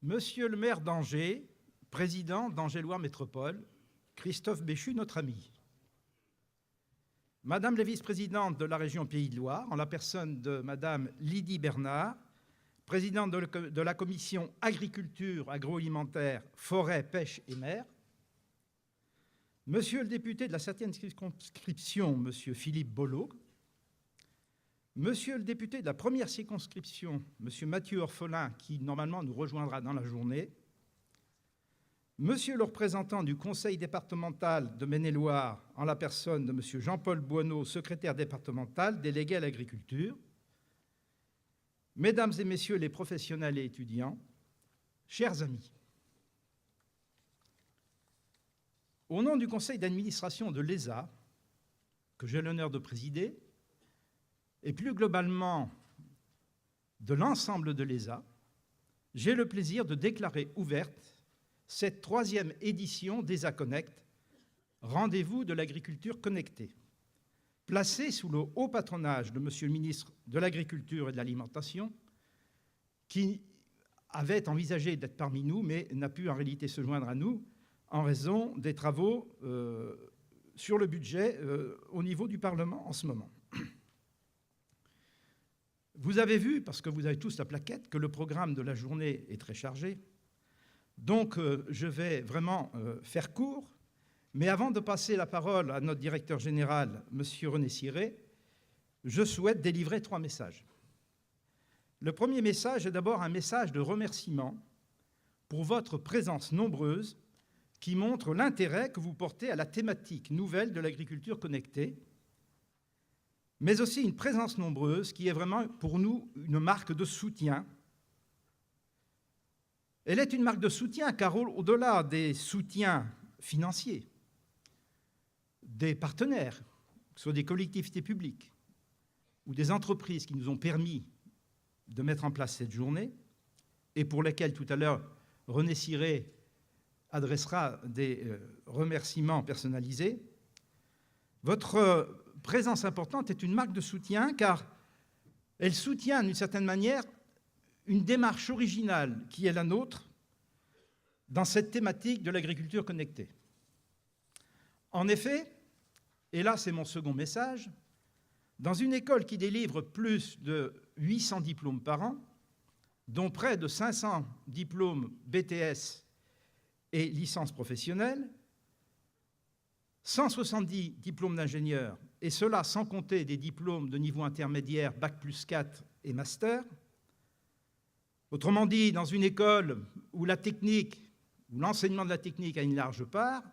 Monsieur le maire d'Angers, président d'Angers-Loire Métropole, Christophe Béchu, notre ami. Madame la vice-présidente de la région Pays de Loire, en la personne de Madame Lydie Bernard, présidente de la commission agriculture, agroalimentaire, forêt, pêche et mer. Monsieur le député de la 7e circonscription, Monsieur Philippe Bollot. Monsieur le député de la première circonscription, Monsieur Mathieu Orphelin, qui normalement nous rejoindra dans la journée. Monsieur le représentant du conseil départemental de Maine-et-Loire, en la personne de Monsieur Jean-Paul Boineau, secrétaire départemental, délégué à l'agriculture. Mesdames et messieurs les professionnels et étudiants, chers amis, au nom du conseil d'administration de l'ESA, que j'ai l'honneur de présider, et plus globalement de l'ensemble de l'ESA, j'ai le plaisir de déclarer ouverte cette 3e édition d'ESA Connect, rendez-vous de l'agriculture connectée, placée sous le haut patronage de Monsieur le ministre de l'Agriculture et de l'Alimentation, qui avait envisagé d'être parmi nous, mais n'a pu en réalité se joindre à nous en raison des travaux sur le budget au niveau du Parlement en ce moment. Vous avez vu, parce que vous avez tous la plaquette, que le programme de la journée est très chargé. Donc, je vais vraiment faire court. Mais avant de passer la parole à notre directeur général, M. René Ciré, je souhaite délivrer 3 messages. Le premier message est d'abord un message de remerciement pour votre présence nombreuse qui montre l'intérêt que vous portez à la thématique nouvelle de l'agriculture connectée, mais aussi une présence nombreuse qui est vraiment pour nous une marque de soutien. Elle est une marque de soutien car au-delà des soutiens financiers, des partenaires, que ce soit des collectivités publiques ou des entreprises qui nous ont permis de mettre en place cette journée et pour lesquelles tout à l'heure René Ciré adressera des remerciements personnalisés, votre présence importante est une marque de soutien car elle soutient d'une certaine manière une démarche originale qui est la nôtre dans cette thématique de l'agriculture connectée. En effet, et là c'est mon second message, dans une école qui délivre plus de 800 diplômes par an, dont près de 500 diplômes BTS et licences professionnelles, 170 diplômes d'ingénieurs, et cela sans compter des diplômes de niveau intermédiaire, Bac+4 et Master. Autrement dit, dans une école où la technique, où l'enseignement de la technique a une large part,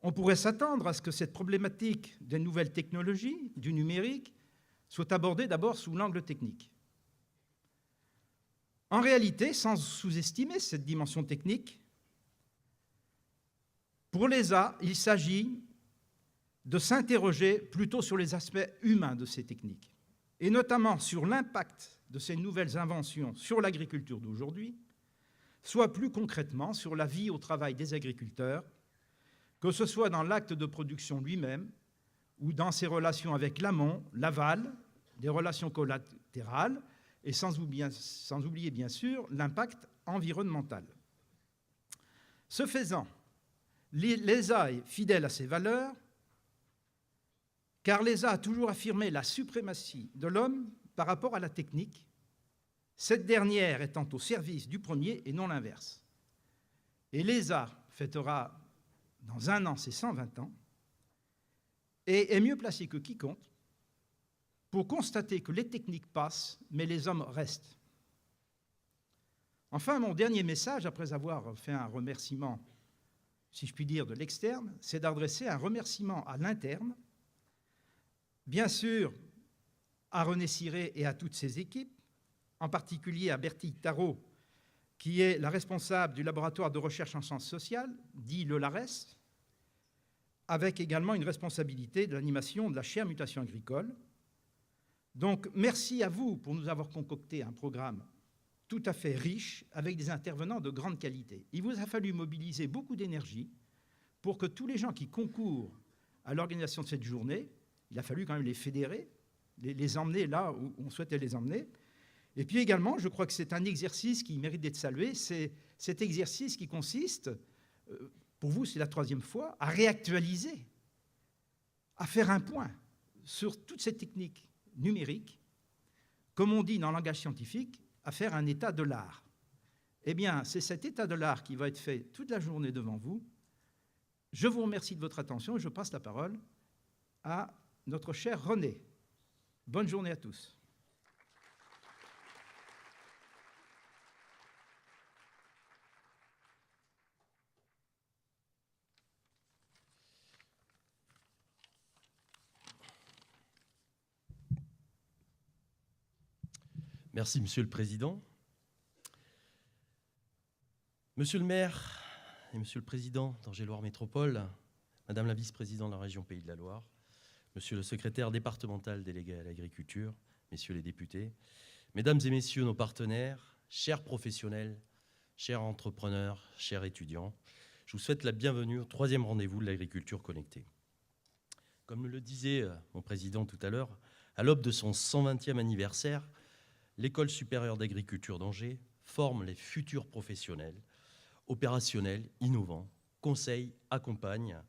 on pourrait s'attendre à ce que cette problématique des nouvelles technologies, du numérique, soit abordée d'abord sous l'angle technique. En réalité, sans sous-estimer cette dimension technique, pour l'ESA, il s'agit de s'interroger plutôt sur les aspects humains de ces techniques, et notamment sur l'impact de ces nouvelles inventions sur l'agriculture d'aujourd'hui, soit plus concrètement sur la vie au travail des agriculteurs, que ce soit dans l'acte de production lui-même ou dans ses relations avec l'amont, l'aval, des relations collatérales, et sans oublier bien sûr l'impact environnemental. Ce faisant, l'ESA est fidèle à ses valeurs, car l'ESA a toujours affirmé la suprématie de l'homme par rapport à la technique, cette dernière étant au service du premier et non l'inverse. Et l'ESA fêtera dans 1 an ses 120 ans et est mieux placée que quiconque pour constater que les techniques passent, mais les hommes restent. Enfin, mon dernier message, après avoir fait un remerciement, si je puis dire, de l'externe, c'est d'adresser un remerciement à l'interne, bien sûr à René Ciré et à toutes ses équipes, en particulier à Bertille Tarot, qui est la responsable du laboratoire de recherche en sciences sociales, dit le LARES, avec également une responsabilité de l'animation de la chaire mutation agricole. Donc, merci à vous pour nous avoir concocté un programme tout à fait riche, avec des intervenants de grande qualité. Il vous a fallu mobiliser beaucoup d'énergie pour que tous les gens qui concourent à l'organisation de cette journée, il a fallu quand même les fédérer, les emmener là où on souhaitait les emmener, Et puis également, je crois que c'est un exercice qui mérite d'être salué, c'est cet exercice qui consiste, pour vous c'est la 3e fois, à réactualiser, à faire un point sur toutes ces techniques numériques, comme on dit dans le langage scientifique, à faire un état de l'art. Eh bien, c'est cet état de l'art qui va être fait toute la journée devant vous. Je vous remercie de votre attention et je passe la parole à notre cher René. Bonne journée à tous. Merci, Monsieur le Président. Monsieur le maire et Monsieur le Président d'Angers-Loire Métropole, Madame la vice-présidente de la région Pays de la Loire, Monsieur le secrétaire départemental délégué à l'agriculture, Messieurs les députés, Mesdames et Messieurs nos partenaires, chers professionnels, chers entrepreneurs, chers étudiants, je vous souhaite la bienvenue au 3e rendez-vous de l'agriculture connectée. Comme le disait mon président tout à l'heure, à l'aube de son 120e anniversaire, l'École supérieure d'agriculture d'Angers forme les futurs professionnels, opérationnels, innovants, conseille, accompagne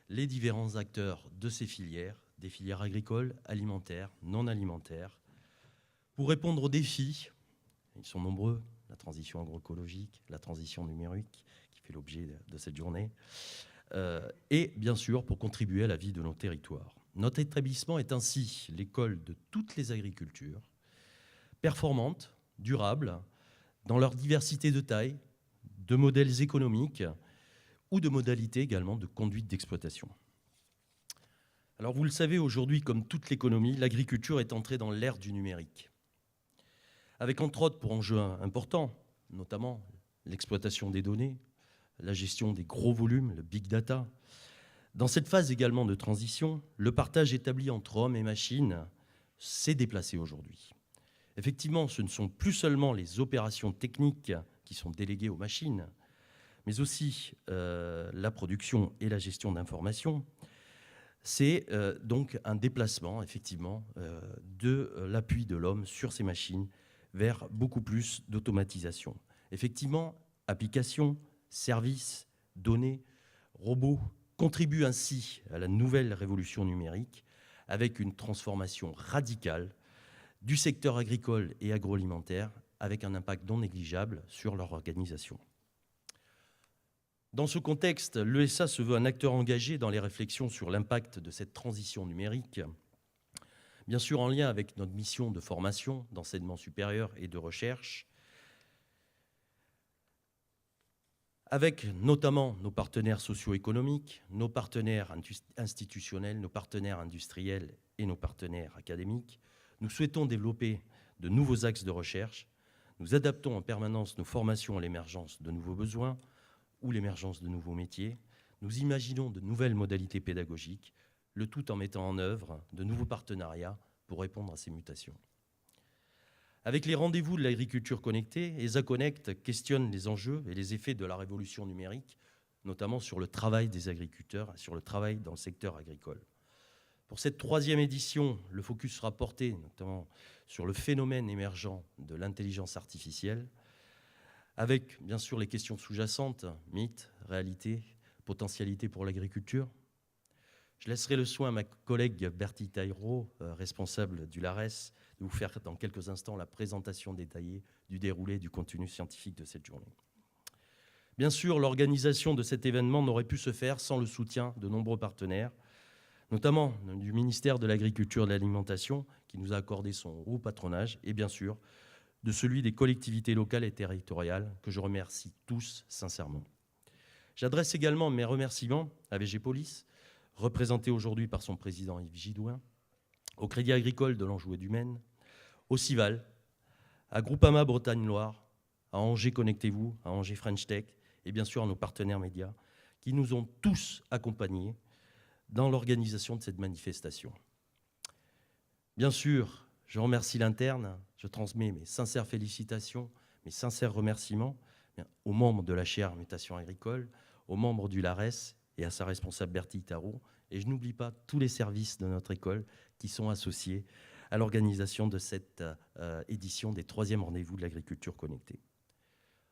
les différents acteurs de ces filières, des filières agricoles, alimentaires, non alimentaires, pour répondre aux défis, ils sont nombreux, la transition agroécologique, la transition numérique, qui fait l'objet de cette journée, et bien sûr pour contribuer à la vie de nos territoires. Notre établissement est ainsi l'école de toutes les agricultures, performantes, durables, dans leur diversité de taille, de modèles économiques ou de modalités également de conduite d'exploitation. Alors vous le savez, aujourd'hui, comme toute l'économie, l'agriculture est entrée dans l'ère du numérique, avec entre autres pour enjeux importants, notamment l'exploitation des données, la gestion des gros volumes, le big data. Dans cette phase également de transition, le partage établi entre hommes et machines s'est déplacé aujourd'hui. Effectivement, ce ne sont plus seulement les opérations techniques qui sont déléguées aux machines, mais aussi la production et la gestion d'informations. C'est donc un déplacement, effectivement, de l'appui de l'homme sur ces machines vers beaucoup plus d'automatisation. Effectivement, applications, services, données, robots contribuent ainsi à la nouvelle révolution numérique avec une transformation radicale du secteur agricole et agroalimentaire avec un impact non négligeable sur leur organisation. Dans ce contexte, l'ESA se veut un acteur engagé dans les réflexions sur l'impact de cette transition numérique, bien sûr en lien avec notre mission de formation, d'enseignement supérieur et de recherche, avec notamment nos partenaires socio-économiques, nos partenaires institutionnels, nos partenaires industriels et nos partenaires académiques. Nous souhaitons développer de nouveaux axes de recherche. Nous adaptons en permanence nos formations à l'émergence de nouveaux besoins ou l'émergence de nouveaux métiers. Nous imaginons de nouvelles modalités pédagogiques, le tout en mettant en œuvre de nouveaux partenariats pour répondre à ces mutations. Avec les rendez-vous de l'agriculture connectée, ESA Connect questionne les enjeux et les effets de la révolution numérique, notamment sur le travail des agriculteurs et sur le travail dans le secteur agricole. Pour cette 3e édition, le focus sera porté notamment sur le phénomène émergent de l'intelligence artificielle, avec bien sûr les questions sous-jacentes, mythes, réalités, potentialités pour l'agriculture. Je laisserai le soin à ma collègue Bertie Taillereau, responsable du LARES, de vous faire dans quelques instants la présentation détaillée du déroulé du contenu scientifique de cette journée. Bien sûr, l'organisation de cet événement n'aurait pu se faire sans le soutien de nombreux partenaires, notamment du ministère de l'Agriculture et de l'Alimentation, qui nous a accordé son haut patronage, et bien sûr, de celui des collectivités locales et territoriales, que je remercie tous sincèrement. J'adresse également mes remerciements à VG-Police, représenté aujourd'hui par son président Yves Gidouin, au Crédit Agricole de l'Anjou et du Maine, au CIVAL, à Groupama Bretagne-Loire, à Angers Connectez-vous, à Angers French Tech, et bien sûr à nos partenaires médias, qui nous ont tous accompagnés dans l'organisation de cette manifestation. Bien sûr, je remercie l'interne, je transmets mes sincères félicitations, mes sincères remerciements aux membres de la chaire Mutation agricole, aux membres du LARES et à sa responsable Bertie Tarot. Et je n'oublie pas tous les services de notre école qui sont associés à l'organisation de cette édition des 3e rendez-vous de l'agriculture connectée.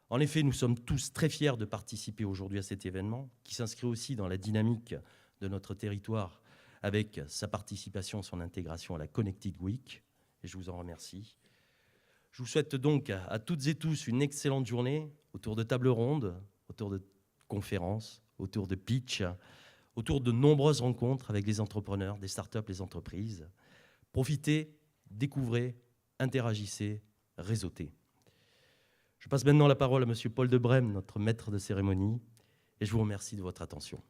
En effet, nous sommes tous très fiers de participer aujourd'hui à cet événement qui s'inscrit aussi dans la dynamique de notre territoire avec sa participation, son intégration à la Connected Week, et je vous en remercie. Je vous souhaite donc à toutes et tous une excellente journée autour de tables rondes, autour de conférences, autour de pitch, autour de nombreuses rencontres avec les entrepreneurs, des startups, les entreprises. Profitez, découvrez, interagissez, réseautez. Je passe maintenant la parole à M. Paul de Brême, notre maître de cérémonie, et je vous remercie de votre attention.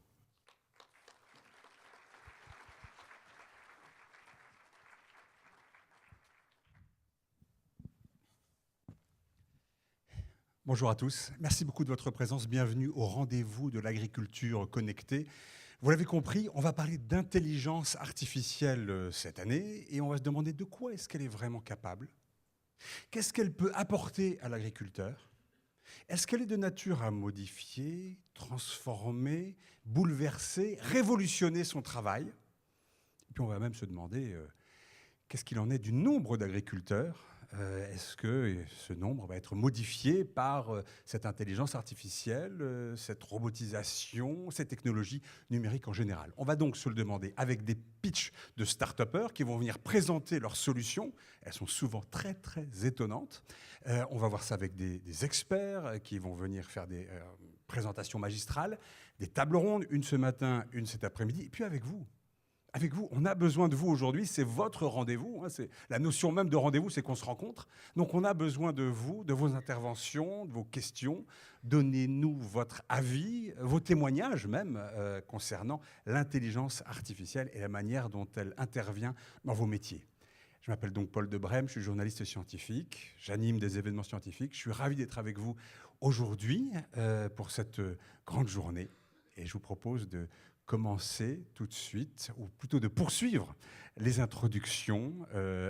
Bonjour à tous, merci beaucoup de votre présence, bienvenue au rendez-vous de l'agriculture connectée. Vous l'avez compris, on va parler d'intelligence artificielle cette année et on va se demander de quoi est-ce qu'elle est vraiment capable. Qu'est-ce qu'elle peut apporter à l'agriculteur? Est-ce qu'elle est de nature à modifier, transformer, bouleverser, révolutionner son travail? Et puis on va même se demander qu'est-ce qu'il en est du nombre d'agriculteurs? Est-ce que ce nombre va être modifié par cette intelligence artificielle, cette robotisation, ces technologies numériques en général? On va donc se le demander avec des pitchs de start-upers qui vont venir présenter leurs solutions. Elles sont souvent très, très étonnantes. On va voir ça avec des experts qui vont venir faire des présentations magistrales, des tables rondes, une ce matin, une cet après-midi, et puis avec vous. Avec vous, on a besoin de vous aujourd'hui, c'est votre rendez-vous. C'est la notion même de rendez-vous, c'est qu'on se rencontre. Donc on a besoin de vous, de vos interventions, de vos questions. Donnez-nous votre avis, vos témoignages même concernant l'intelligence artificielle et la manière dont elle intervient dans vos métiers. Je m'appelle donc Paul de Brême, je suis journaliste scientifique, j'anime des événements scientifiques. Je suis ravi d'être avec vous aujourd'hui pour cette grande journée et je vous propose de commencer tout de suite, ou plutôt de poursuivre les introductions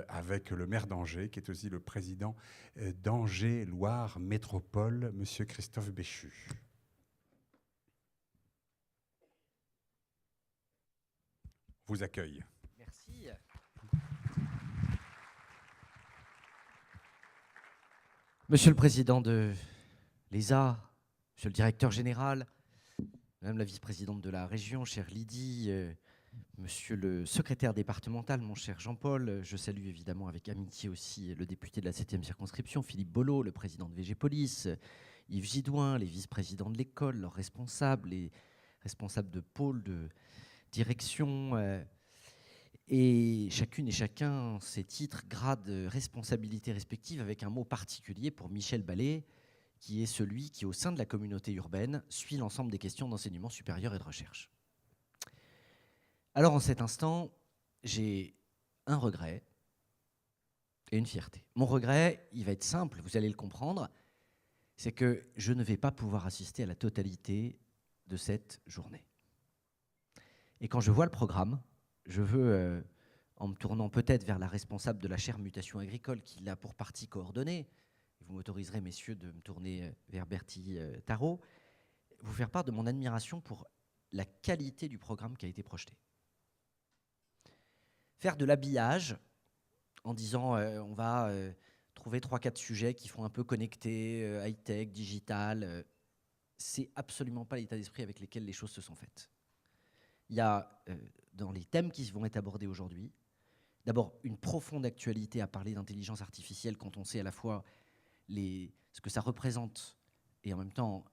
avec le maire d'Angers, qui est aussi le président d'Angers Loire Métropole, Monsieur Christophe Béchu. Vous accueille. Merci. Monsieur le président de l'ESA, monsieur le directeur général, Madame la vice-présidente de la région, chère Lydie, monsieur le secrétaire départemental, mon cher Jean-Paul, je salue évidemment avec amitié aussi le député de la 7e circonscription, Philippe Bollot, le président de VG-Police, Yves Gidouin, les vice-présidents de l'école, leurs responsables, les responsables de pôle, de direction, et chacune et chacun ses titres, grades, responsabilités respectives, avec un mot particulier pour Michel Ballet, qui est celui qui, au sein de la communauté urbaine, suit l'ensemble des questions d'enseignement supérieur et de recherche. Alors, en cet instant, j'ai un regret et une fierté. Mon regret, il va être simple, vous allez le comprendre, c'est que je ne vais pas pouvoir assister à la totalité de cette journée. Et quand je vois le programme, je veux, en me tournant peut-être vers la responsable de la chaire mutation agricole, qui l'a pour partie coordonnée, vous m'autoriserez, messieurs, de me tourner vers Bertie Tarot, vous faire part de mon admiration pour la qualité du programme qui a été projeté. Faire de l'habillage en disant on va trouver 3-4 sujets qui font un peu connectés, high-tech, digital, c'est absolument pas l'état d'esprit avec lequel les choses se sont faites. Il y a, dans les thèmes qui vont être abordés aujourd'hui, d'abord une profonde actualité à parler d'intelligence artificielle quand on sait à la fois ce que ça représente, et en même temps,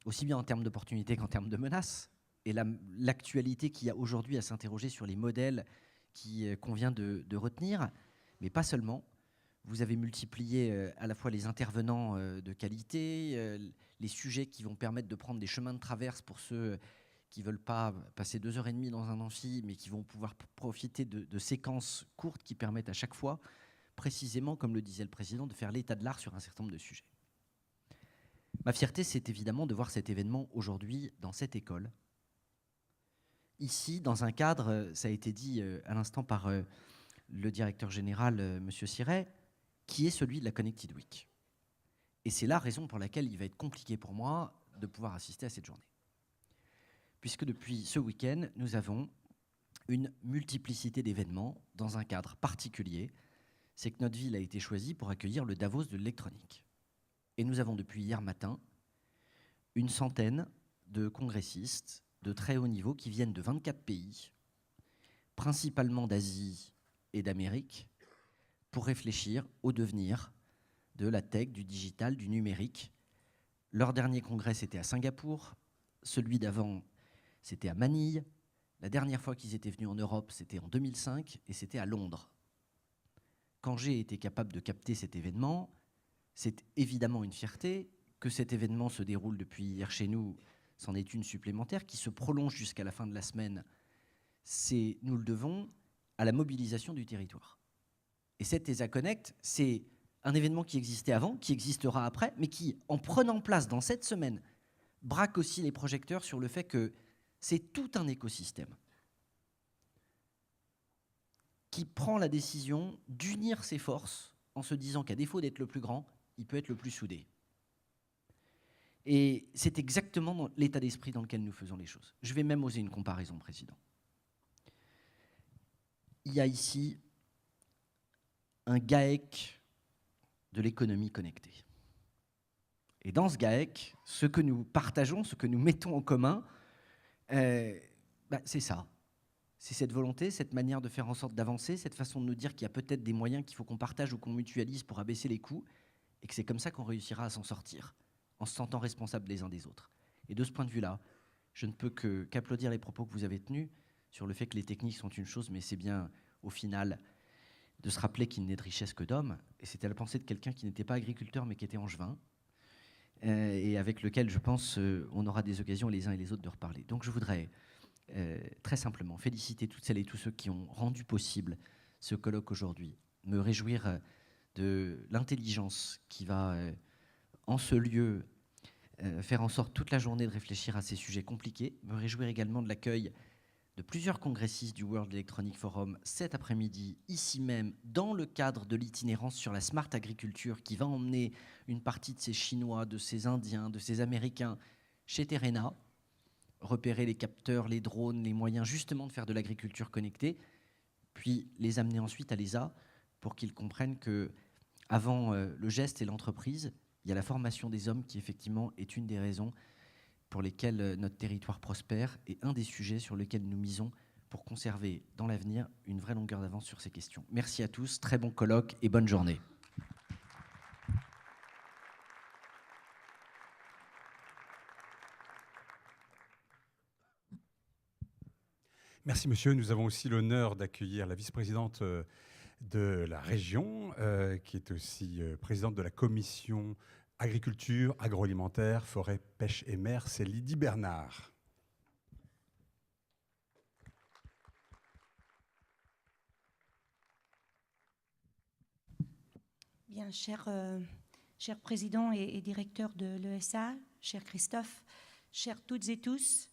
aussi bien en termes d'opportunités qu'en termes de menaces, et l'actualité qu'il y a aujourd'hui à s'interroger sur les modèles qu'il convient de retenir, mais pas seulement. Vous avez multiplié à la fois les intervenants de qualité, les sujets qui vont permettre de prendre des chemins de traverse pour ceux qui ne veulent pas passer 2h30 dans un amphi, mais qui vont pouvoir profiter de séquences courtes qui permettent à chaque fois, précisément, comme le disait le président, de faire l'état de l'art sur un certain nombre de sujets. Ma fierté, c'est évidemment de voir cet événement aujourd'hui dans cette école. Ici, dans un cadre, ça a été dit à l'instant par le directeur général, M. Siret, qui est celui de la Connected Week. Et c'est la raison pour laquelle il va être compliqué pour moi de pouvoir assister à cette journée. Puisque depuis ce week-end, nous avons une multiplicité d'événements dans un cadre particulier, c'est que notre ville a été choisie pour accueillir le Davos de l'électronique. Et nous avons depuis hier matin une centaine de congressistes de très haut niveau qui viennent de 24 pays, principalement d'Asie et d'Amérique, pour réfléchir au devenir de la tech, du digital, du numérique. Leur dernier congrès, c'était à Singapour. Celui d'avant, c'était à Manille. La dernière fois qu'ils étaient venus en Europe, c'était en 2005 et c'était à Londres. Quand j'ai été capable de capter cet événement, c'est évidemment une fierté. Que cet événement se déroule depuis hier chez nous, c'en est une supplémentaire qui se prolonge jusqu'à la fin de la semaine. Nous le devons à la mobilisation du territoire. Et cette ESA Connect, c'est un événement qui existait avant, qui existera après, mais qui, en prenant place dans cette semaine, braque aussi les projecteurs sur le fait que c'est tout un écosystème qui prend la décision d'unir ses forces en se disant qu'à défaut d'être le plus grand, il peut être le plus soudé. Et c'est exactement dans l'état d'esprit dans lequel nous faisons les choses. Je vais même oser une comparaison, Président. Il y a ici un GAEC de l'économie connectée. Et dans ce GAEC, ce que nous partageons, ce que nous mettons en commun, c'est ça. C'est cette volonté, cette manière de faire en sorte d'avancer, cette façon de nous dire qu'il y a peut-être des moyens qu'il faut qu'on partage ou qu'on mutualise pour abaisser les coûts, et que c'est comme ça qu'on réussira à s'en sortir, en se sentant responsables les uns des autres. Et de ce point de vue-là, je ne peux qu'applaudir les propos que vous avez tenus sur le fait que les techniques sont une chose, mais c'est bien, au final, de se rappeler qu'il n'est de richesse que d'hommes. Et c'était la pensée de quelqu'un qui n'était pas agriculteur, mais qui était angevin, et avec lequel, je pense, on aura des occasions les uns et les autres de reparler. Donc je voudrais très simplement féliciter toutes celles et tous ceux qui ont rendu possible ce colloque aujourd'hui, me réjouir de l'intelligence qui va, en ce lieu, faire en sorte toute la journée de réfléchir à ces sujets compliqués, me réjouir également de l'accueil de plusieurs congressistes du World Electronic Forum cet après-midi, ici même, dans le cadre de l'itinérance sur la Smart Agriculture, qui va emmener une partie de ces Chinois, de ces Indiens, de ces Américains chez Terrena, repérer les capteurs, les drones, les moyens justement de faire de l'agriculture connectée, puis les amener ensuite à l'ESA pour qu'ils comprennent que avant le geste et l'entreprise, il y a la formation des hommes qui effectivement est une des raisons pour lesquelles notre territoire prospère et un des sujets sur lesquels nous misons pour conserver dans l'avenir une vraie longueur d'avance sur ces questions. Merci à tous, très bon colloque et bonne journée. Merci monsieur. Nous avons aussi l'honneur d'accueillir la vice-présidente de la région, qui est aussi présidente de la commission agriculture, agroalimentaire, forêt, pêche et mer. C'est Lydie Bernard. Bien, cher président et directeur de l'ESA, cher Christophe, chers toutes et tous,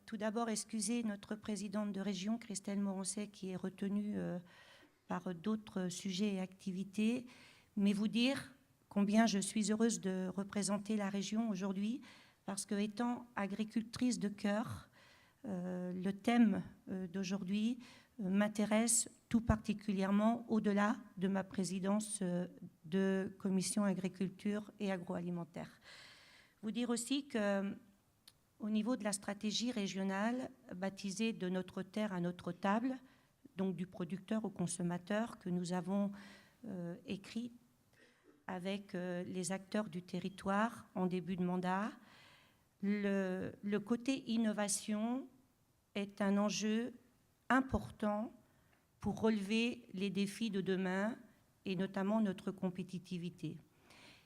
tout d'abord, excusez notre présidente de région, Christelle Morancet, qui est retenue par d'autres sujets et activités, mais vous dire combien je suis heureuse de représenter la région aujourd'hui, parce que étant agricultrice de cœur, le thème d'aujourd'hui m'intéresse tout particulièrement au-delà de ma présidence de commission agriculture et agroalimentaire. Vous dire aussi que au niveau de la stratégie régionale baptisée de notre terre à notre table, donc du producteur au consommateur, que nous avons écrit avec les acteurs du territoire en début de mandat, le côté innovation est un enjeu important pour relever les défis de demain et notamment notre compétitivité.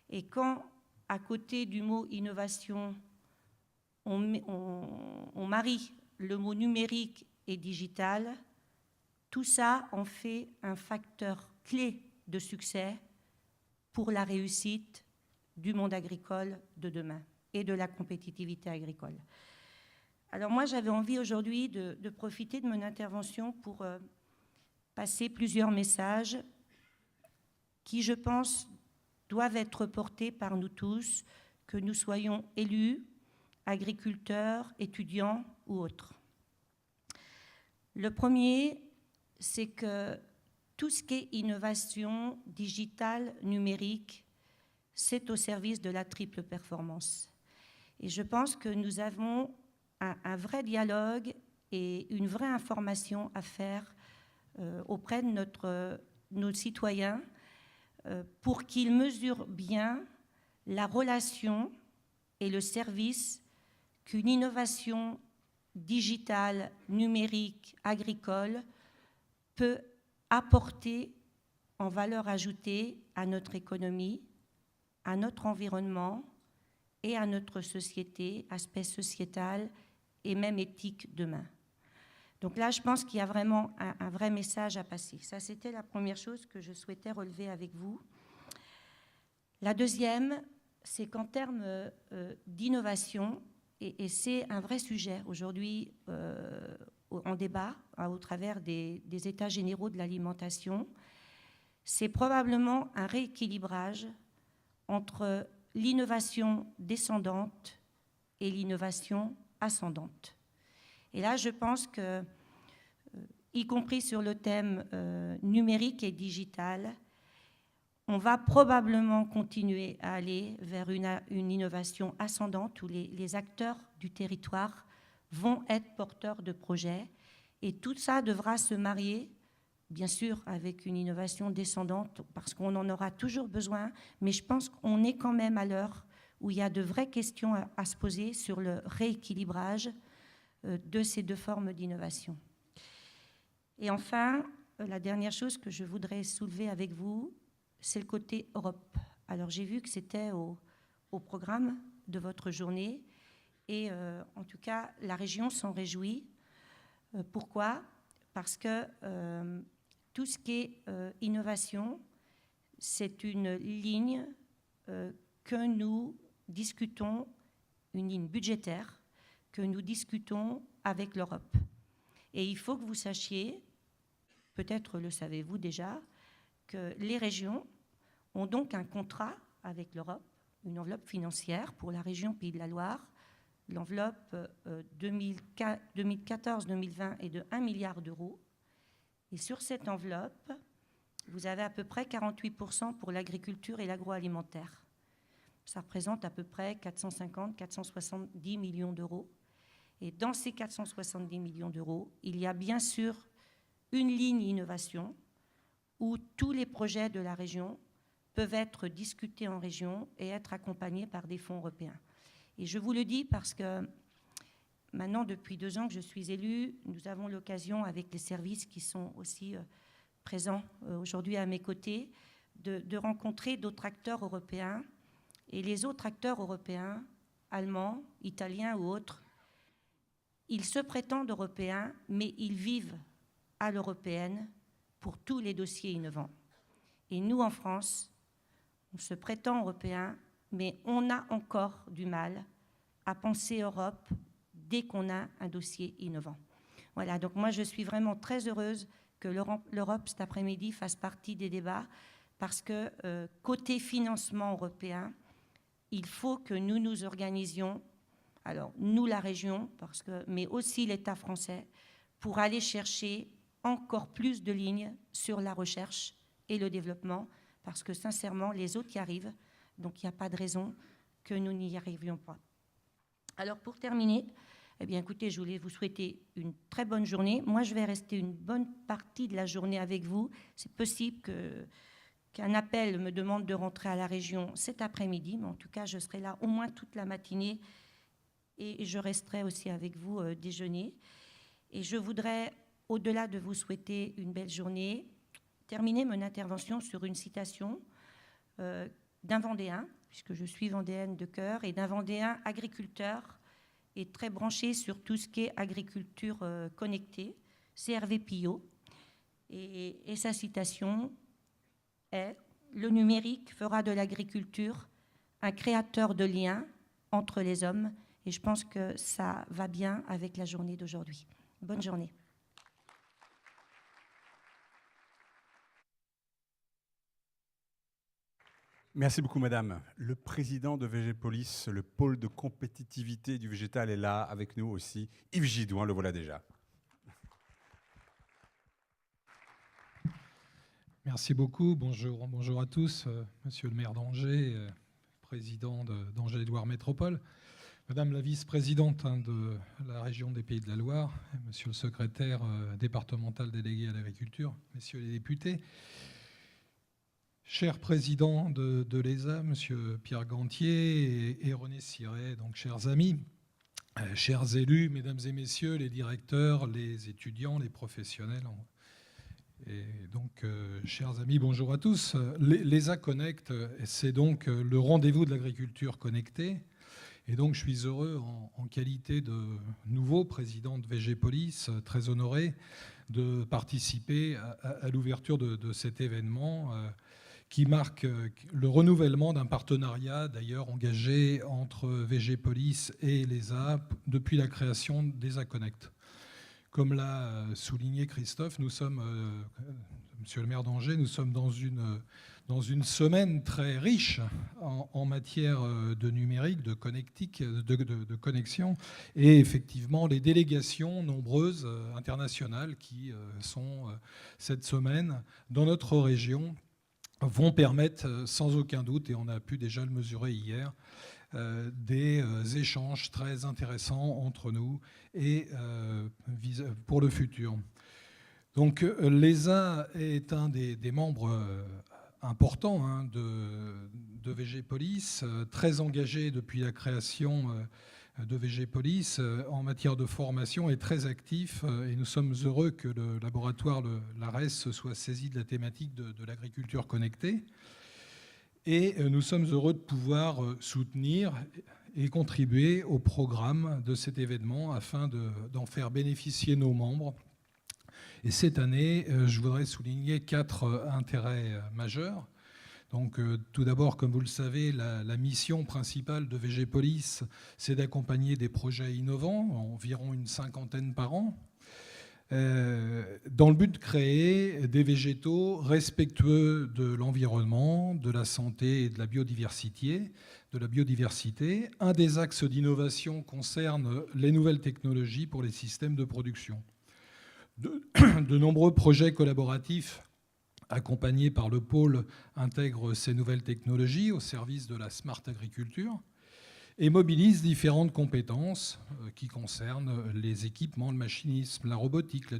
Et quand, à côté du mot innovation, on marie le mot numérique et digital, tout ça en fait un facteur clé de succès pour la réussite du monde agricole de demain et de la compétitivité agricole. Alors moi, j'avais envie aujourd'hui de profiter de mon intervention pour passer plusieurs messages qui, je pense, doivent être portés par nous tous, que nous soyons élus, agriculteurs, étudiants ou autres. Le premier, c'est que tout ce qui est innovation digitale, numérique, c'est au service de la triple performance. Et je pense que nous avons un vrai dialogue et une vraie information à faire auprès de nos citoyens pour qu'ils mesurent bien la relation et le service qu'une innovation digitale, numérique, agricole peut apporter en valeur ajoutée à notre économie, à notre environnement et à notre société, aspect sociétal et même éthique demain. Donc là, je pense qu'il y a vraiment un vrai message à passer. Ça, c'était la première chose que je souhaitais relever avec vous. La deuxième, c'est qu'en termes d'innovation, et c'est un vrai sujet aujourd'hui en débat au travers des états généraux de l'alimentation, c'est probablement un rééquilibrage entre l'innovation descendante et l'innovation ascendante. Et là, je pense que, y compris sur le thème numérique et digital, on va probablement continuer à aller vers une innovation ascendante où les acteurs du territoire vont être porteurs de projets. Et tout ça devra se marier, bien sûr, avec une innovation descendante, parce qu'on en aura toujours besoin, mais je pense qu'on est quand même à l'heure où il y a de vraies questions à se poser sur le rééquilibrage de ces deux formes d'innovation. Et enfin, la dernière chose que je voudrais soulever avec vous, c'est le côté Europe. Alors j'ai vu que c'était au programme de votre journée et en tout cas la région s'en réjouit. Pourquoi ? Parce que tout ce qui est innovation, c'est une ligne que nous discutons, une ligne budgétaire que nous discutons avec l'Europe. Et il faut que vous sachiez, peut-être le savez-vous déjà, que les régions ont donc un contrat avec l'Europe, une enveloppe financière pour la région Pays de la Loire. L'enveloppe 2014-2020 est de 1 milliard d'euros. Et sur cette enveloppe, vous avez à peu près 48% pour l'agriculture et l'agroalimentaire. Ça représente à peu près 450-470 millions d'euros. Et dans ces 470 millions d'euros, il y a bien sûr une ligne innovation où tous les projets de la région peuvent être discutés en région et être accompagnés par des fonds européens. Et je vous le dis parce que maintenant, depuis 2 ans que je suis élue, nous avons l'occasion, avec les services qui sont aussi présents aujourd'hui à mes côtés, de rencontrer d'autres acteurs européens. Et les autres acteurs européens, allemands, italiens ou autres, ils se prétendent européens, mais ils vivent à l'européenne pour tous les dossiers innovants. Et nous, en France, on se prétend européen, mais on a encore du mal à penser Europe dès qu'on a un dossier innovant. Voilà, donc moi je suis vraiment très heureuse que l'Europe cet après-midi fasse partie des débats parce que côté financement européen, il faut que nous nous organisions, alors nous la région, mais aussi l'État français, pour aller chercher encore plus de lignes sur la recherche et le développement, parce que sincèrement, les autres y arrivent, donc il n'y a pas de raison que nous n'y arrivions pas. Alors pour terminer, eh bien écoutez, je voulais vous souhaiter une très bonne journée. Moi, je vais rester une bonne partie de la journée avec vous. C'est possible qu'un appel me demande de rentrer à la région cet après-midi, mais en tout cas, je serai là au moins toute la matinée et je resterai aussi avec vous déjeuner. Et je voudrais, au-delà de vous souhaiter une belle journée, terminer mon intervention sur une citation d'un Vendéen, puisque je suis vendéenne de cœur, et d'un Vendéen agriculteur et très branché sur tout ce qui est agriculture connectée, c'est Hervé Pillot. Et sa citation est « Le numérique fera de l'agriculture un créateur de liens entre les hommes ». Et je pense que ça va bien avec la journée d'aujourd'hui. Bonne journée. Merci beaucoup, madame. Le président de Végépolis, le pôle de compétitivité du végétal, est là avec nous aussi. Yves Gidouin, le voilà déjà. Merci beaucoup. Bonjour à tous. Monsieur le maire d'Angers, président d'Angers-Loire Métropole, Madame la vice-présidente de la région des Pays de la Loire, Monsieur le secrétaire départemental délégué à l'agriculture, Messieurs les députés, cher président de l'ESA, Monsieur Pierre Gantier et René Siret, donc chers amis, chers élus, Mesdames et Messieurs les directeurs, les étudiants, les professionnels. Et donc, chers amis, bonjour à tous. L'ESA Connect, c'est donc le rendez-vous de l'agriculture connectée. Et donc, je suis heureux, en qualité de nouveau président de VG-Police, très honoré de participer à l'ouverture de cet événement qui marque le renouvellement d'un partenariat, d'ailleurs engagé entre VG-Police et l'ESA depuis la création d'ESA Connect. Comme l'a souligné Christophe, nous sommes, monsieur le maire d'Angers, nous sommes dans une semaine très riche en matière de numérique, de connectique, de connexion, et effectivement les délégations nombreuses internationales qui sont cette semaine dans notre région vont permettre sans aucun doute, et on a pu déjà le mesurer hier, des échanges très intéressants entre nous et pour le futur. Donc l'ESA est un des membres importants de VG-Police, très engagé depuis la création de VG-Police en matière de formation et très actif. Et nous sommes heureux que le laboratoire, l'ARES, se soit saisi de la thématique de l'agriculture connectée. Et nous sommes heureux de pouvoir soutenir et contribuer au programme de cet événement afin d'en faire bénéficier nos membres. Et cette année, je voudrais souligner 4 intérêts majeurs. Donc, tout d'abord, comme vous le savez, la mission principale de VG-Police, c'est d'accompagner des projets innovants, environ une 50aine par an, dans le but de créer des végétaux respectueux de l'environnement, de la santé et de la biodiversité. Un des axes d'innovation concerne les nouvelles technologies pour les systèmes de production. De nombreux projets collaboratifs accompagnés par le pôle intègrent ces nouvelles technologies au service de la smart agriculture et mobilise différentes compétences qui concernent les équipements, le machinisme, la robotique, le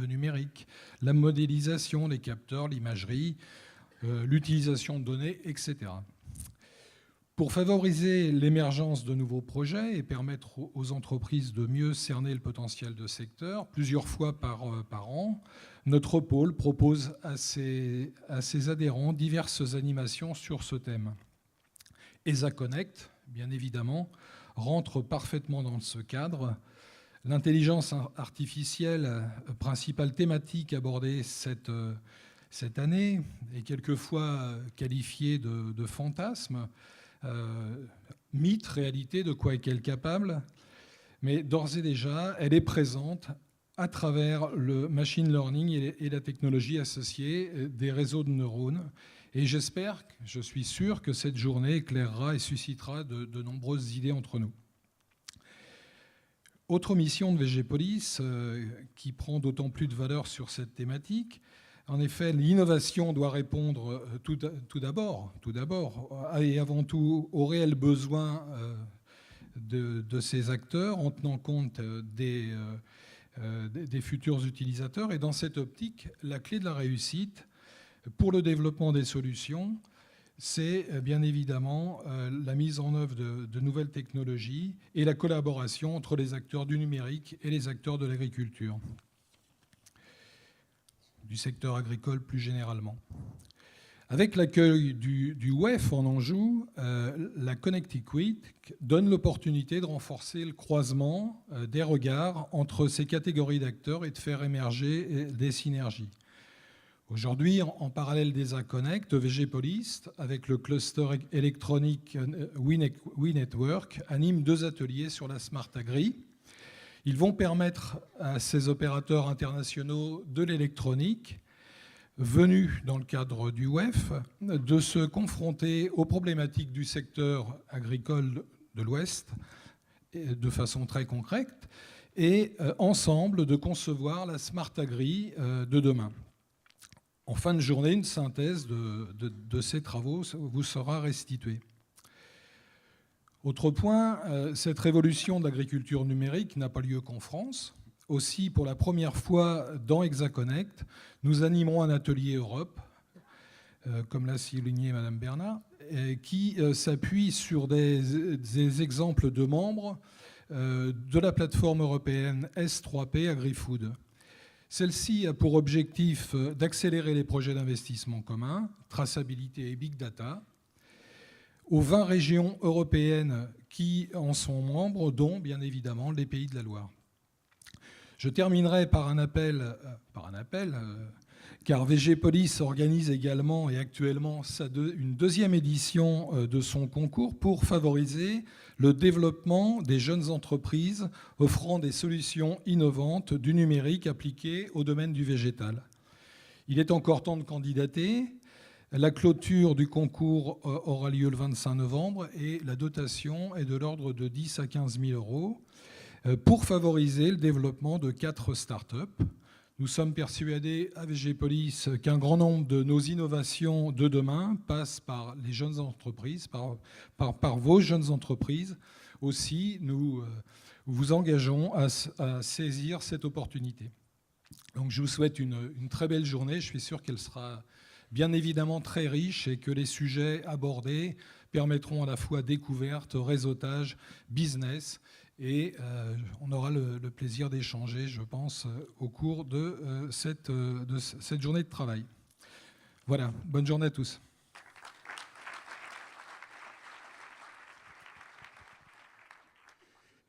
numérique, la modélisation, les capteurs, l'imagerie, l'utilisation de données, etc. Pour favoriser l'émergence de nouveaux projets et permettre aux entreprises de mieux cerner le potentiel de secteur, plusieurs fois par an, notre pôle propose à ses adhérents diverses animations sur ce thème. ESA Connect, bien évidemment, rentre parfaitement dans ce cadre. L'intelligence artificielle, principale thématique abordée cette année, est quelquefois qualifiée de fantasme, mythe, réalité, de quoi est-elle capable? Mais d'ores et déjà, elle est présente à travers le machine learning et la technologie associée des réseaux de neurones. Et j'espère, je suis sûr que cette journée éclairera et suscitera de nombreuses idées entre nous. Autre mission de VG-Police qui prend d'autant plus de valeur sur cette thématique. En effet, l'innovation doit répondre tout d'abord et avant tout aux réels besoins de ces acteurs en tenant compte des futurs utilisateurs. Et dans cette optique, la clé de la réussite pour le développement des solutions, c'est bien évidemment la mise en œuvre de nouvelles technologies et la collaboration entre les acteurs du numérique et les acteurs de l'agriculture, du secteur agricole plus généralement. Avec l'accueil du WEF en Anjou, la Connectic Week donne l'opportunité de renforcer le croisement des regards entre ces catégories d'acteurs et de faire émerger des synergies. Aujourd'hui, en parallèle d'ESA Connect, VG-Police, avec le cluster électronique WeNetwork, anime 2 ateliers sur la Smart Agri. Ils vont permettre à ces opérateurs internationaux de l'électronique, venus dans le cadre du WEF, de se confronter aux problématiques du secteur agricole de l'Ouest de façon très concrète et ensemble de concevoir la Smart Agri de demain. En fin de journée, une synthèse de ces travaux vous sera restituée. Autre point, cette révolution de l'agriculture numérique n'a pas lieu qu'en France. Aussi, pour la première fois dans Hexaconnect, nous animerons un atelier Europe, comme l'a souligné Madame Bernard, qui s'appuie sur des exemples de membres de la plateforme européenne S3P AgriFood. Celle-ci a pour objectif d'accélérer les projets d'investissement communs, traçabilité et big data, aux 20 régions européennes qui en sont membres, dont bien évidemment les Pays de la Loire. Je terminerai par un appel, car VG-Police organise également et actuellement une deuxième édition de son concours pour favoriser le développement des jeunes entreprises offrant des solutions innovantes du numérique appliquées au domaine du végétal. Il est encore temps de candidater. La clôture du concours aura lieu le 25 novembre et la dotation est de l'ordre de 10 à 15 000 euros pour favoriser le développement de 4 startups. Nous sommes persuadés à VG-Police qu'un grand nombre de nos innovations de demain passent par les jeunes entreprises, par vos jeunes entreprises. Aussi, nous vous engageons à saisir cette opportunité. Donc, je vous souhaite une très belle journée. Je suis sûr qu'elle sera bien évidemment très riche et que les sujets abordés permettront à la fois découverte, réseautage, business. Et on aura le plaisir d'échanger, je pense, au cours de cette journée de travail. Voilà, bonne journée à tous.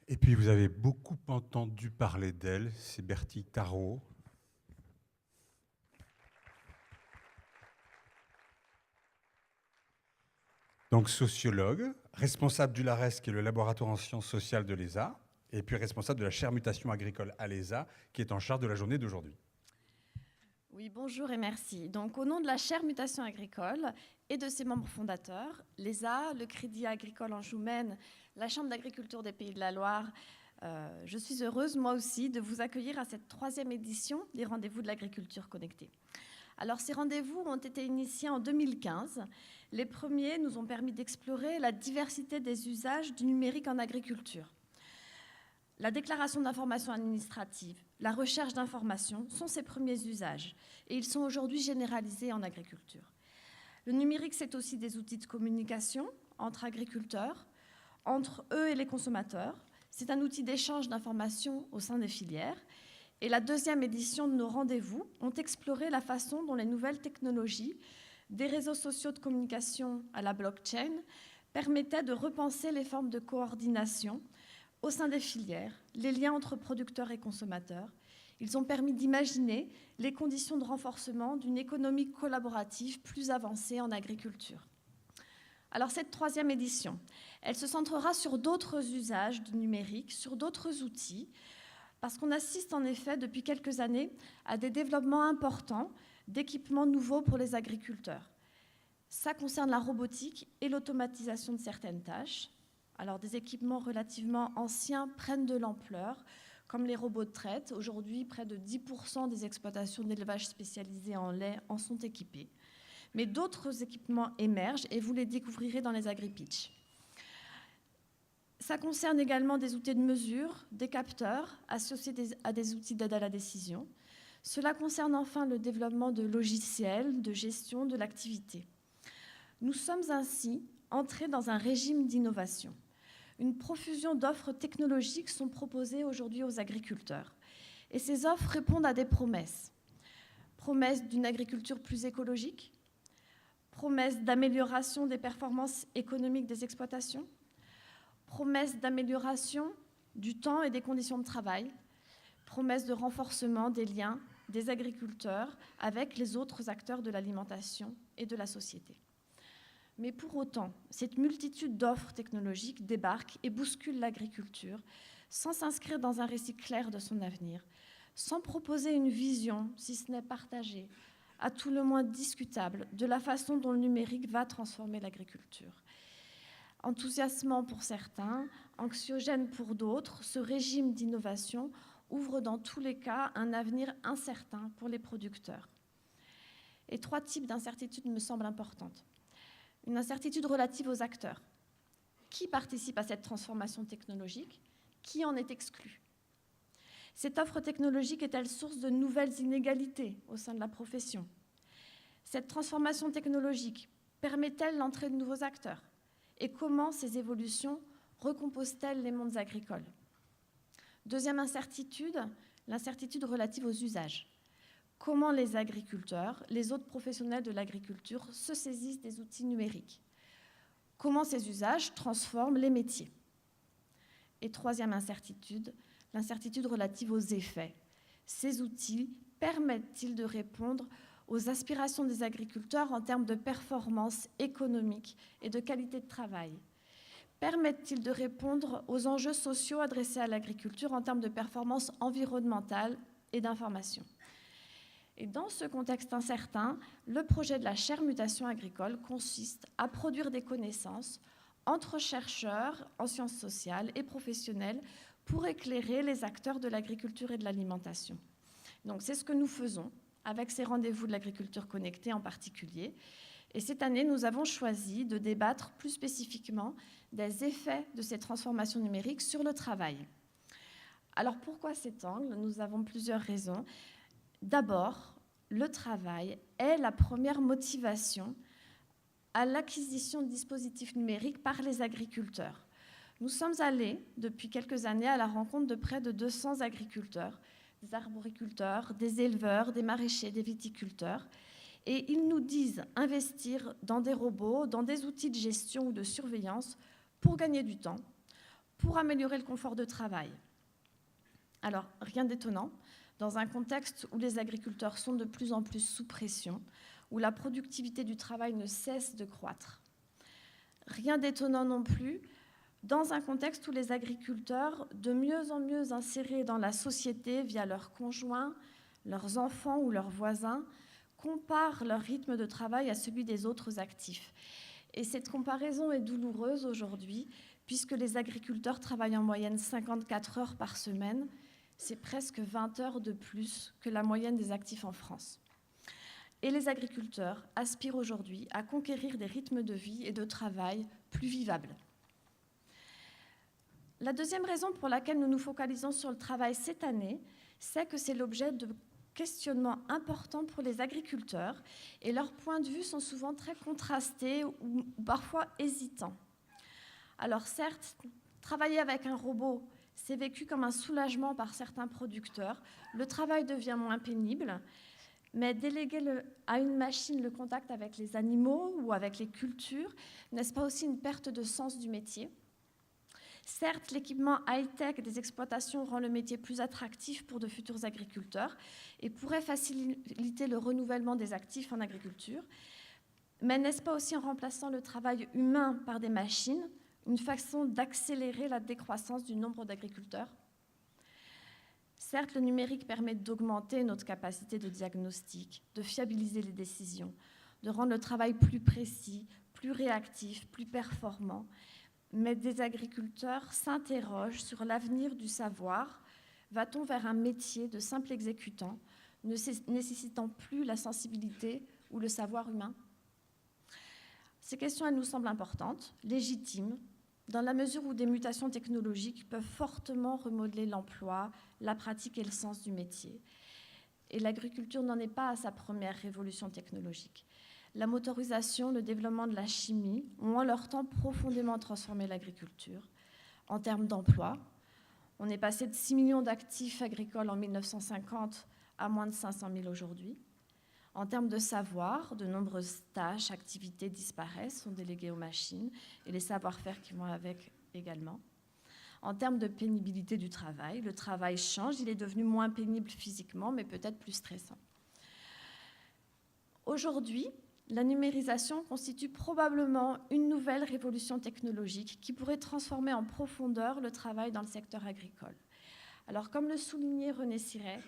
Et puis vous avez beaucoup entendu parler d'elle, c'est Bertille Tarot. Donc sociologue, responsable du LARES, qui est le laboratoire en sciences sociales de l'ESA, et puis responsable de la chaire mutation agricole à l'ESA, qui est en charge de la journée d'aujourd'hui. Oui, bonjour et merci. Donc, au nom de la chaire mutation agricole et de ses membres fondateurs, l'ESA, le Crédit agricole Anjou-Maine, la Chambre d'agriculture des Pays de la Loire, je suis heureuse, moi aussi, de vous accueillir à cette 3e édition des Rendez-vous de l'agriculture connectée. Alors, ces rendez-vous ont été initiés en 2015. Les premiers nous ont permis d'explorer la diversité des usages du numérique en agriculture. La déclaration d'information administrative, la recherche d'informations sont ces premiers usages et ils sont aujourd'hui généralisés en agriculture. Le numérique, c'est aussi des outils de communication entre agriculteurs, entre eux et les consommateurs. C'est un outil d'échange d'informations au sein des filières. Et la 2e édition de nos rendez-vous ont exploré la façon dont les nouvelles technologies, des réseaux sociaux de communication à la blockchain, permettaient de repenser les formes de coordination au sein des filières, les liens entre producteurs et consommateurs. Ils ont permis d'imaginer les conditions de renforcement d'une économie collaborative plus avancée en agriculture. Alors cette 3e édition, elle se centrera sur d'autres usages du numérique, sur d'autres outils, parce qu'on assiste en effet depuis quelques années à des développements importants d'équipements nouveaux pour les agriculteurs. Ça concerne la robotique et l'automatisation de certaines tâches. Alors des équipements relativement anciens prennent de l'ampleur, comme les robots de traite. Aujourd'hui, près de 10% des exploitations d'élevage spécialisées en lait en sont équipées. Mais d'autres équipements émergent et vous les découvrirez dans les AgriPitch. Ça concerne également des outils de mesure, des capteurs associés à des outils d'aide à la décision. Cela concerne enfin le développement de logiciels de gestion de l'activité. Nous sommes ainsi entrés dans un régime d'innovation. Une profusion d'offres technologiques sont proposées aujourd'hui aux agriculteurs. Et ces offres répondent à des promesses. Promesses d'une agriculture plus écologique, promesses d'amélioration des performances économiques des exploitations, promesses d'amélioration du temps et des conditions de travail, promesses de renforcement des liens des agriculteurs avec les autres acteurs de l'alimentation et de la société. Mais pour autant, cette multitude d'offres technologiques débarque et bouscule l'agriculture sans s'inscrire dans un récit clair de son avenir, sans proposer une vision, si ce n'est partagée, à tout le moins discutable, de la façon dont le numérique va transformer l'agriculture. Enthousiasmant pour certains, anxiogène pour d'autres, ce régime d'innovation ouvre dans tous les cas un avenir incertain pour les producteurs. Et 3 types d'incertitudes me semblent importantes. Une incertitude relative aux acteurs. Qui participe à cette transformation technologique? Qui en est exclu? Cette offre technologique est-elle source de nouvelles inégalités au sein de la profession? Cette transformation technologique permet-elle l'entrée de nouveaux acteurs? Et comment ces évolutions recomposent-elles les mondes agricoles? Deuxième incertitude, l'incertitude relative aux usages. Comment les agriculteurs, les autres professionnels de l'agriculture se saisissent des outils numériques? Comment ces usages transforment les métiers? Et troisième incertitude, l'incertitude relative aux effets. Ces outils permettent-ils de répondre aux aspirations des agriculteurs en termes de performance économique et de qualité de travail? Permettent-ils de répondre aux enjeux sociaux adressés à l'agriculture en termes de performance environnementale et d'information? Et dans ce contexte incertain, le projet de la chaire mutation agricole consiste à produire des connaissances entre chercheurs en sciences sociales et professionnels pour éclairer les acteurs de l'agriculture et de l'alimentation. Donc c'est ce que nous faisons avec ces rendez-vous de l'agriculture connectée en particulier. Et cette année, nous avons choisi de débattre plus spécifiquement des effets de ces transformations numériques sur le travail. Alors pourquoi cet angle? Nous avons plusieurs raisons. D'abord, le travail est la première motivation à l'acquisition de dispositifs numériques par les agriculteurs. Nous sommes allés, depuis quelques années, à la rencontre de près de 200 agriculteurs, des arboriculteurs, des éleveurs, des maraîchers, des viticulteurs, et ils nous disent investir dans des robots, dans des outils de gestion ou de surveillance pour gagner du temps, pour améliorer le confort de travail. Alors, rien d'étonnant, dans un contexte où les agriculteurs sont de plus en plus sous pression, où la productivité du travail ne cesse de croître. Rien d'étonnant non plus dans un contexte où les agriculteurs, de mieux en mieux insérés dans la société via leurs conjoints, leurs enfants ou leurs voisins, comparent leur rythme de travail à celui des autres actifs. Et cette comparaison est douloureuse aujourd'hui, puisque les agriculteurs travaillent en moyenne 54 heures par semaine. C'est presque 20 heures de plus que la moyenne des actifs en France. Et les agriculteurs aspirent aujourd'hui à conquérir des rythmes de vie et de travail plus vivables. La deuxième raison pour laquelle nous nous focalisons sur le travail cette année, c'est que c'est l'objet de questionnements importants pour les agriculteurs et leurs points de vue sont souvent très contrastés ou parfois hésitants. Alors certes, travailler avec un robot, c'est vécu comme un soulagement par certains producteurs. Le travail devient moins pénible, mais déléguer à une machine le contact avec les animaux ou avec les cultures, n'est-ce pas aussi une perte de sens du métier? Certes, l'équipement high-tech des exploitations rend le métier plus attractif pour de futurs agriculteurs et pourrait faciliter le renouvellement des actifs en agriculture, mais n'est-ce pas aussi en remplaçant le travail humain par des machines une façon d'accélérer la décroissance du nombre d'agriculteurs? Certes, le numérique permet d'augmenter notre capacité de diagnostic, de fiabiliser les décisions, de rendre le travail plus précis, plus réactif, plus performant, mais des agriculteurs s'interrogent sur l'avenir du savoir. Va-t-on vers un métier de simple exécutant, ne nécessitant plus la sensibilité ou le savoir humain? Ces questions, elles nous semblent importantes, légitimes, dans la mesure où des mutations technologiques peuvent fortement remodeler l'emploi, la pratique et le sens du métier. Et l'agriculture n'en est pas à sa première révolution technologique. La motorisation, le développement de la chimie ont en leur temps profondément transformé l'agriculture. En termes d'emploi, on est passé de 6 millions d'actifs agricoles en 1950 à moins de 500 000 aujourd'hui. En termes de savoir, de nombreuses tâches, activités disparaissent, sont déléguées aux machines et les savoir-faire qui vont avec également. En termes de pénibilité du travail, le travail change, il est devenu moins pénible physiquement, mais peut-être plus stressant. Aujourd'hui, la numérisation constitue probablement une nouvelle révolution technologique qui pourrait transformer en profondeur le travail dans le secteur agricole. Alors, comme le soulignait René Siret,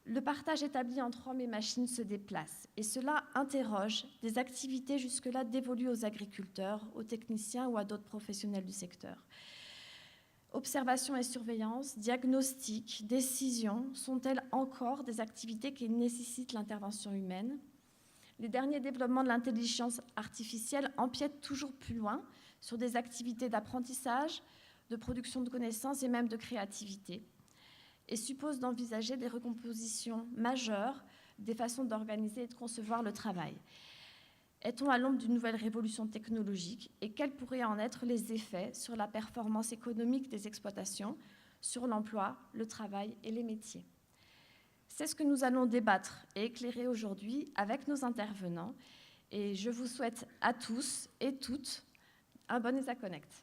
le partage établi entre hommes et machines se déplace et cela interroge des activités jusque-là dévolues aux agriculteurs, aux techniciens ou à d'autres professionnels du secteur. Observation et surveillance, diagnostic, décision sont-elles encore des activités qui nécessitent l'intervention humaine? les derniers développements de l'intelligence artificielle empiètent toujours plus loin sur des activités d'apprentissage, de production de connaissances et même de créativité, et supposent d'envisager des recompositions majeures des façons d'organiser et de concevoir le travail. Est-on à l'ombre d'une nouvelle révolution technologique et quels pourraient en être les effets sur la performance économique des exploitations, sur l'emploi, le travail et les métiers? C'est ce que nous allons débattre et éclairer aujourd'hui avec nos intervenants. Et je vous souhaite à tous et toutes un bon ESA Connect.